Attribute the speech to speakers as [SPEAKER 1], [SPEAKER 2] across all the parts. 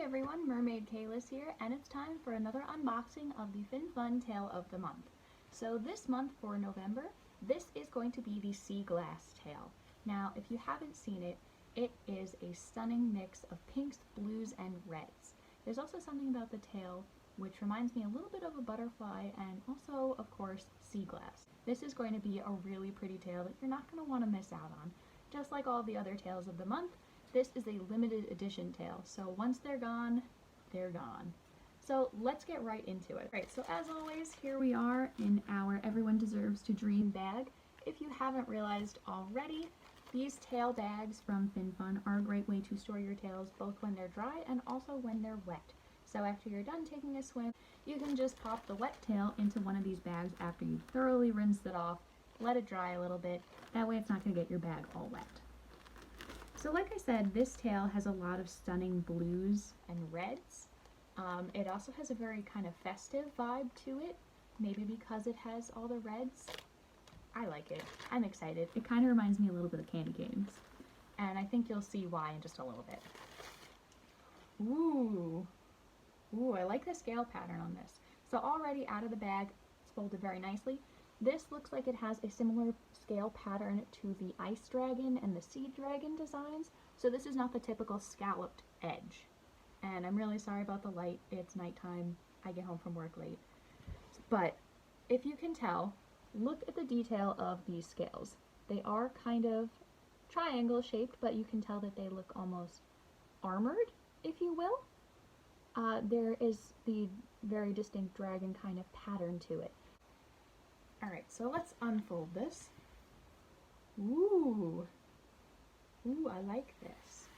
[SPEAKER 1] everyone, Mermaid Caylis here, and it's time for another unboxing of the FinFun Tail of the Month. So this month for November, this is going to be the sea glass tail. Now, if you haven't seen it, it is a stunning mix of pinks, blues, and reds. There's also something about the tail which reminds me a little bit of a butterfly and also, of course, sea glass. This is going to be a really pretty tail that you're not going to want to miss out on. Just like all the other tails of the month, this is a limited edition tail, so once they're gone, they're gone. So let's get right into it. Right, so as always, here we are in our Everyone Deserves to Dream bag. If you haven't realized already, these tail bags from FinFun are a great way to store your tails both when they're dry and also when they're wet. So after you're done taking a swim, you can just pop the wet tail into one of these bags after you've thoroughly rinsed it off, let it dry a little bit. That way it's not going to get your bag all wet. So like I said, this tail has a lot of stunning blues and reds. It also has a very kind of festive vibe to it, maybe because it has all the reds. I like it. I'm excited. It kind of reminds me a little bit of candy canes, and I think you'll see why in just a little bit. Ooh, I like the scale pattern on this. So already out of the bag, it's folded very nicely. This looks like it has a similar scale pattern to the ice dragon and the sea dragon designs, so this is not the typical scalloped edge. And I'm really sorry about the light. It's nighttime. I get home from work late. But if you can tell, look at the detail of these scales. They are kind of triangle shaped, but you can tell that they look almost armored, if you will. There is the very distinct dragon kind of pattern to it. Alright, so let's unfold this. Ooh, I like this.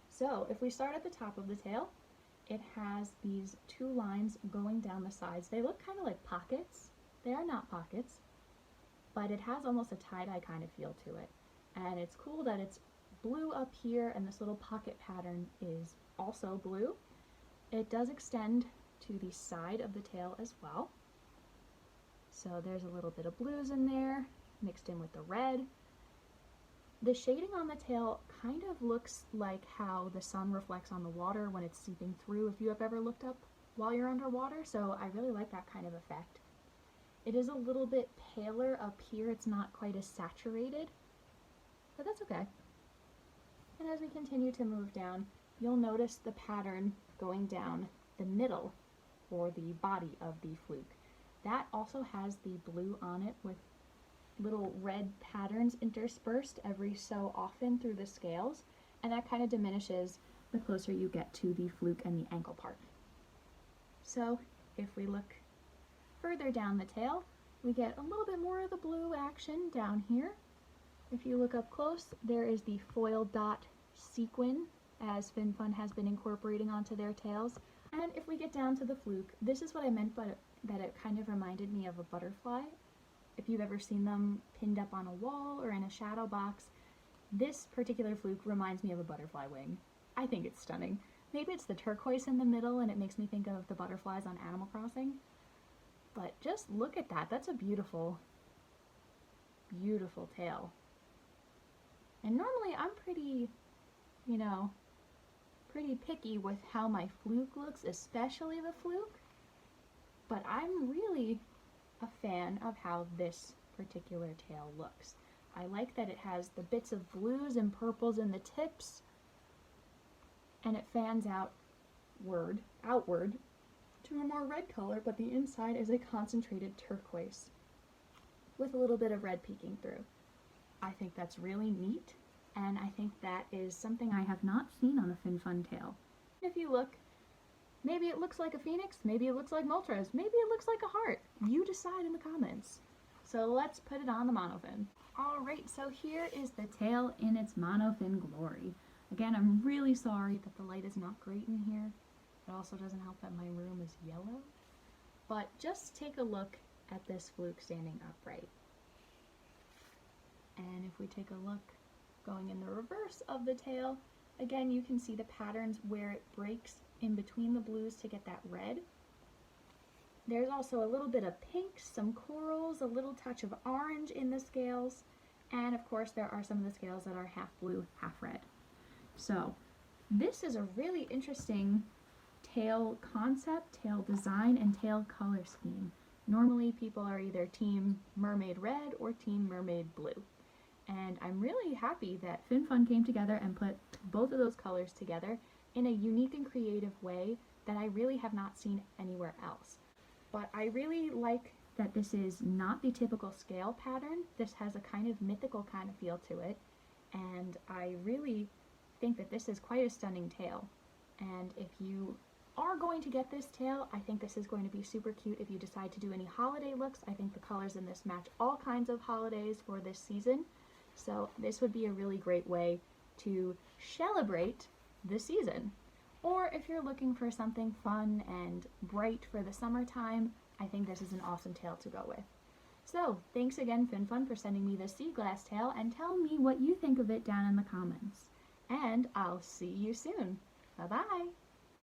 [SPEAKER 1] So if we start at the top of the tail, it has these two lines going down the sides. They look kind of like pockets. They are not pockets, but it has almost a tie-dye kind of feel to it. And it's cool that it's blue up here and this little pocket pattern is also blue. It does extend to the side of the tail as well. So there's a little bit of blues in there, mixed in with the red. The shading on the tail kind of looks like how the sun reflects on the water when it's seeping through, if you have ever looked up while you're underwater, so I really like that kind of effect. It is a little bit paler up here, it's not quite as saturated, but that's okay. And as we continue to move down, you'll notice the pattern going down the middle, or the body of the Fluke. That also has the blue on it with little red patterns interspersed every so often through the scales, and that kind of diminishes the closer you get to the Fluke and the ankle part. So if we look further down the tail, we get a little bit more of the blue action down here. If you look up close, there is the foil dot sequin, as FinFun has been incorporating onto their tails. And if we get down to the Fluke, this is what I meant by that it kind of reminded me of a butterfly. If you've ever seen them pinned up on a wall or in a shadow box, this particular Fluke reminds me of a butterfly wing. I think it's stunning. Maybe it's the turquoise in the middle and it makes me think of the butterflies on Animal Crossing. But just look at that. That's a beautiful, beautiful tail. And normally I'm pretty, pretty picky with how my Fluke looks, especially the Fluke. But I'm really a fan of how this particular tail looks. I like that it has the bits of blues and purples in the tips, and it fans outward to a more red color, but the inside is a concentrated turquoise with a little bit of red peeking through. I think that's really neat, and I think that is something I have not seen on a FinFun tail. If you look, maybe it looks like a phoenix, maybe it looks like Moltres, maybe it looks like a heart. You decide in the comments. So let's put it on the monofin. Alright, so here is the tail in its monofin glory. Again, I'm really sorry that the light is not great in here. It also doesn't help that my room is yellow. But just take a look at this Fluke standing upright. And if we take a look going in the reverse of the tail, again you can see the patterns where it breaks in between the blues to get that red. There's also a little bit of pink, some corals, a little touch of orange in the scales, and of course there are some of the scales that are half blue, half red. So this is a really interesting tail concept, tail design, and tail color scheme. Normally people are either team mermaid red or team mermaid blue. And I'm really happy that FinFun came together and put both of those colors together in a unique and creative way that I really have not seen anywhere else. But I really like that this is not the typical scale pattern. This has a kind of mythical kind of feel to it, and I really think that this is quite a stunning tail. And if you are going to get this tail, I think this is going to be super cute if you decide to do any holiday looks. I think the colors in this match all kinds of holidays for this season, so this would be a really great way to celebrate the season. Or if you're looking for something fun and bright for the summertime, I think this is an awesome tail to go with. So, thanks again FinFun for sending me this sea glass tail, and tell me what you think of it down in the comments. And I'll see you soon. Bye-bye!